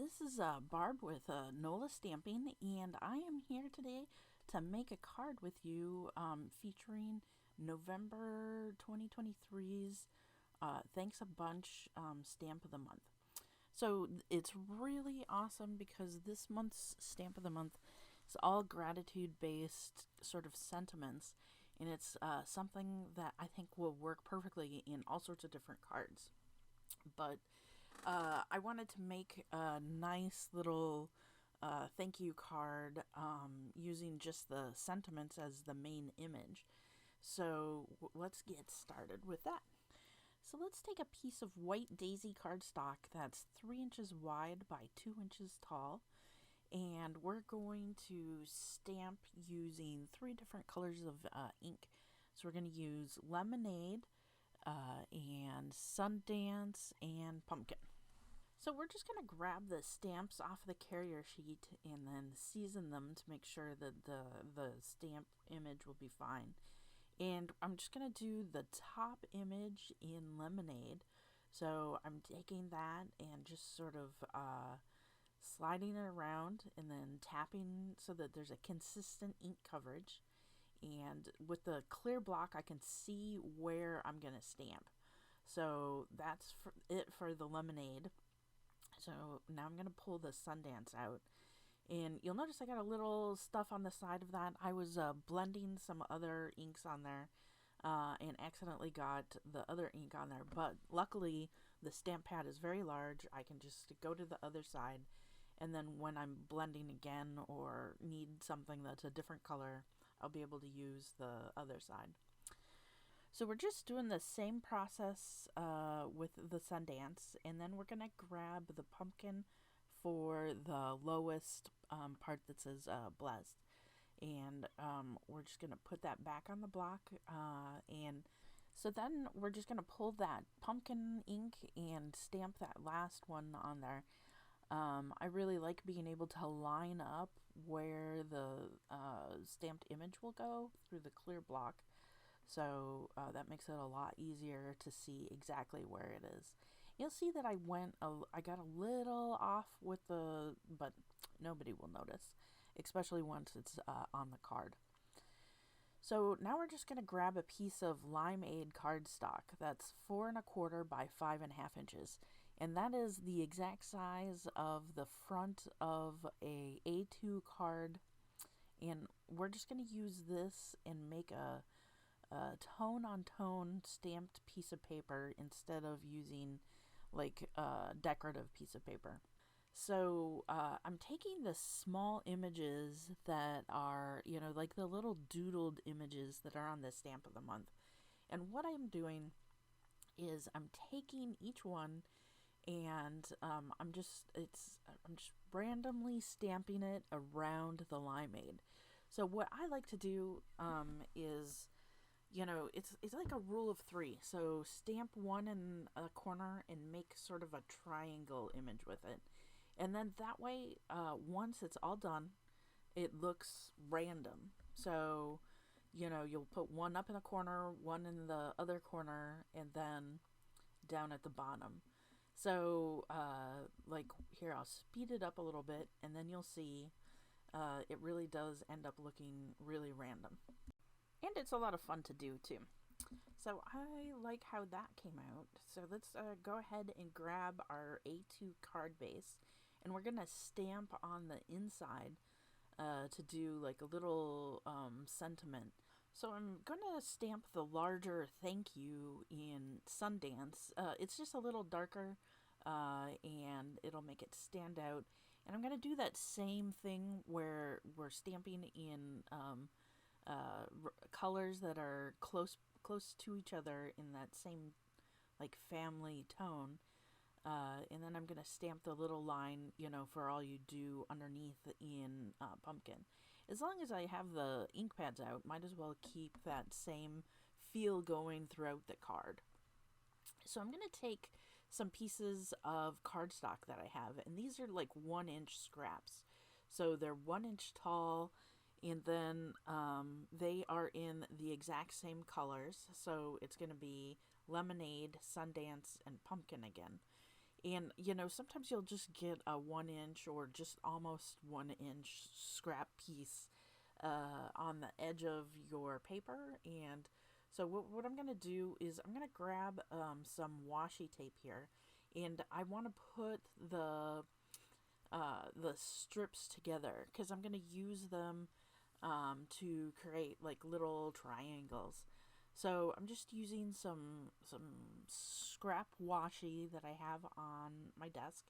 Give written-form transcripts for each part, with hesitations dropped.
This is Barb with NOLA Stamping, and I am here today to make a card with you featuring November 2023's Thanks a Bunch Stamp of the Month. So it's really awesome because this month's Stamp of the Month is all gratitude-based sort of sentiments, and it's something that I think will work perfectly in all sorts of different cards. But I wanted to make a nice little thank you card using just the sentiments as the main image. So let's get started with that. So let's take a piece of white daisy cardstock that's 3 inches wide by 2 inches tall. And we're going to stamp using 3 different colors of ink. So we're going to use Lemonade, and Sundance, and Pumpkin. So we're just going to grab the stamps off the carrier sheet and then season them to make sure that the stamp image will be fine. And I'm just going to do the top image in Lemonade. So I'm taking that and just sort of sliding it around and then tapping so that there's a consistent ink coverage. And with the clear block, I can see where I'm going to stamp. So that's it for the Lemonade. So now I'm going to pull the Sundance out. And you'll notice I got a little stuff on the side of that. I was blending some other inks on there and accidentally got the other ink on there. But luckily, the stamp pad is very large. I can just go to the other side. And then when I'm blending again or need something that's a different color, I'll be able to use the other side. So we're just doing the same process with the Sundance, and then we're going to grab the pumpkin for the lowest part that says blessed. And we're just going to put that back on the block. And so then we're just going to pull that pumpkin ink and stamp that last one on there. I really like being able to line up where the stamped image will go through the clear block. So that makes it a lot easier to see exactly where it is. You'll see that I got a little off with but nobody will notice, especially once it's on the card. So now we're just going to grab a piece of Limeade cardstock that's 4 1/4 by 5 1/2 inches. And that is the exact size of the front of a A2 card. And we're just going to use this and make a tone-on-tone stamped piece of paper instead of using like a decorative piece of paper. So I'm taking the small images that are, like the little doodled images that are on the Stamp of the Month. And what I'm doing is I'm taking each one and I'm just randomly stamping it around the Limeade. So what I like to do is, it's like a rule of 3. So stamp one in a corner and make sort of a triangle image with it. And then that way, once it's all done, it looks random. So, you'll put one up in a corner, one in the other corner, and then down at the bottom. So, like here, I'll speed it up a little bit, and then you'll see it really does end up looking really random. And it's a lot of fun to do, too. So I like how that came out. So let's go ahead and grab our A2 card base, and we're going to stamp on the inside to do like a little sentiment. So I'm going to stamp the larger thank you in Sundance. It's just a little darker and it'll make it stand out. And I'm going to do that same thing where we're stamping in colors that are close to each other in that same like family tone. And then I'm going to stamp the little line, for all you do underneath in Pumpkin. As long as I have the ink pads out, might as well keep that same feel going throughout the card. So I'm going to take some pieces of cardstock that I have, and these are like 1-inch scraps. So they're 1 inch tall, and then they are in the exact same colors. So it's going to be Lemonade, Sundance, and Pumpkin again. And, sometimes you'll just get a 1 inch or just almost 1 inch scrap piece on the edge of your paper. And so what I'm going to do is I'm going to grab some washi tape here. And I want to put the strips together because I'm going to use them to create like little triangles. So I'm just using some scrap washi that I have on my desk,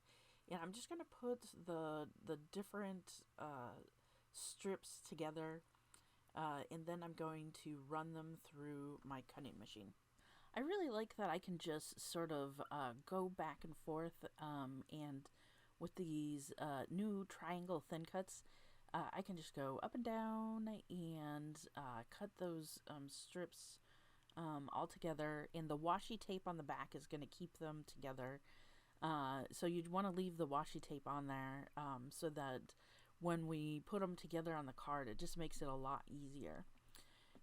and I'm just going to put the different strips together, and then I'm going to run them through my cutting machine. I really like that I can just sort of go back and forth, and with these new triangle thin cuts, I can just go up and down and cut those strips all together, and the washi tape on the back is going to keep them together. So you'd want to leave the washi tape on there so that when we put them together on the card, it just makes it a lot easier.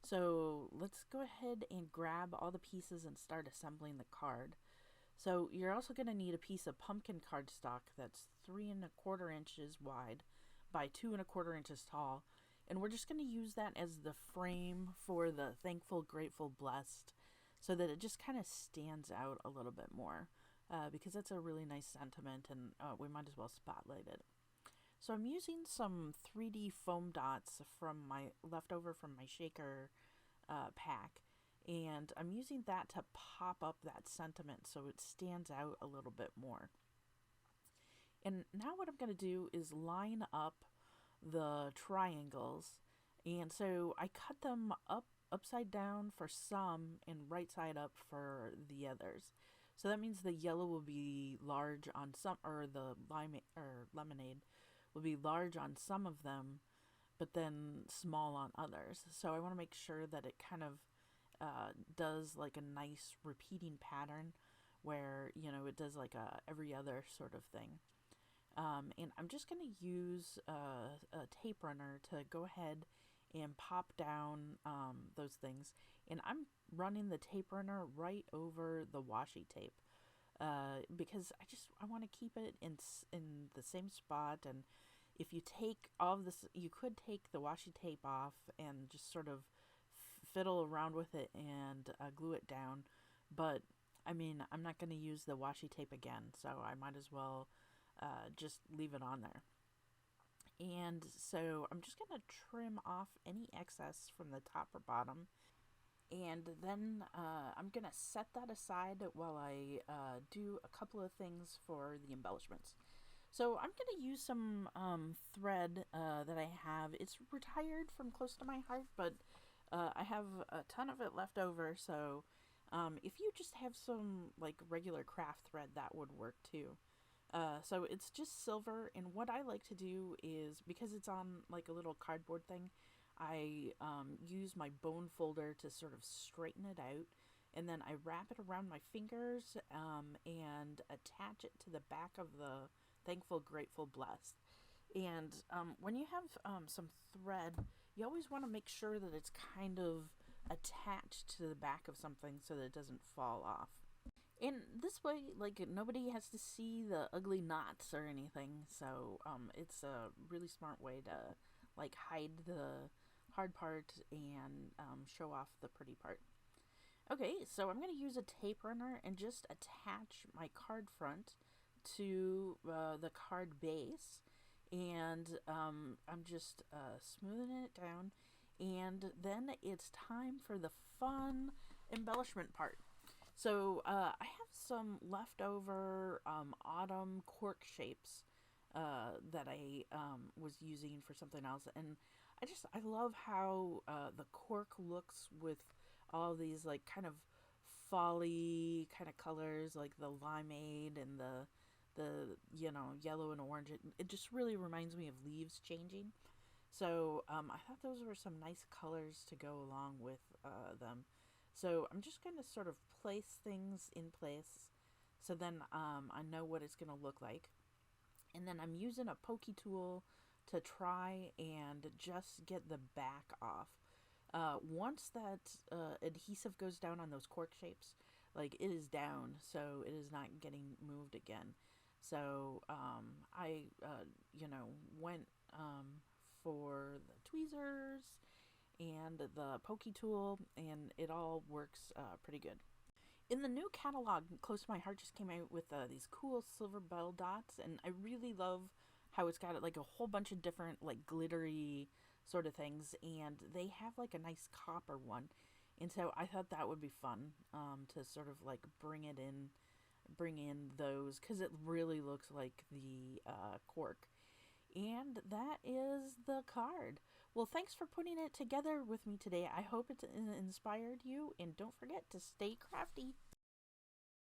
So let's go ahead and grab all the pieces and start assembling the card. So you're also going to need a piece of pumpkin cardstock that's 3¼ inches wide by 2¼ inches tall. And we're just going to use that as the frame for the thankful, grateful, blessed, so that it just kind of stands out a little bit more, because that's a really nice sentiment, and we might as well spotlight it. So I'm using some 3D foam dots leftover from my shaker pack, and I'm using that to pop up that sentiment so it stands out a little bit more. And now what I'm going to do is line up the triangles, and so I cut them upside down for some and right side up for the others. So that means the yellow will be large on some, or the lemonade will be large on some of them, but then small on others. So I want to make sure that it kind of does like a nice repeating pattern where, it does like a every other sort of thing. And I'm just going to use a tape runner to go ahead and pop down those things. And I'm running the tape runner right over the washi tape because I want to keep it in the same spot. And if you take all of this, you could take the washi tape off and just sort of fiddle around with it and glue it down. But I mean, I'm not going to use the washi tape again, so I might as well just leave it on there. And so I'm just going to trim off any excess from the top or bottom. And then I'm going to set that aside while I do a couple of things for the embellishments. So I'm going to use some thread that I have. It's retired from close to my heart, but I have a ton of it left over. So if you just have some like regular craft thread, that would work too. So it's just silver, and what I like to do is, because it's on like a little cardboard thing, I use my bone folder to sort of straighten it out, and then I wrap it around my fingers and attach it to the back of the thankful, grateful, blessed. And when you have some thread, you always want to make sure that it's kind of attached to the back of something so that it doesn't fall off. And this way, like, nobody has to see the ugly knots or anything, so it's a really smart way to, like, hide the hard part and show off the pretty part. Okay, so I'm going to use a tape runner and just attach my card front to the card base, and I'm just smoothing it down, and then it's time for the fun embellishment part. So I have some leftover autumn cork shapes that I was using for something else, and I love how the cork looks with all these like kind of folly kind of colors, like the limeade and the yellow and orange. It just really reminds me of leaves changing. So I thought those were some nice colors to go along with them. So I'm just going to sort of place things in place so then I know what it's going to look like. And then I'm using a pokey tool to try and just get the back off. Once that adhesive goes down on those cork shapes, like, it is down, so it is not getting moved again. So I, went for the tweezers and the pokey tool, and it all works pretty good. In the new catalog, Close to My Heart just came out with these cool silver bell dots, and I really love how it's got like a whole bunch of different like glittery sort of things, and they have like a nice copper one, and so I thought that would be fun to sort of like bring in those because it really looks like the cork. And that is the card. Well, thanks for putting it together with me today. I hope it inspired you, and don't forget to stay crafty.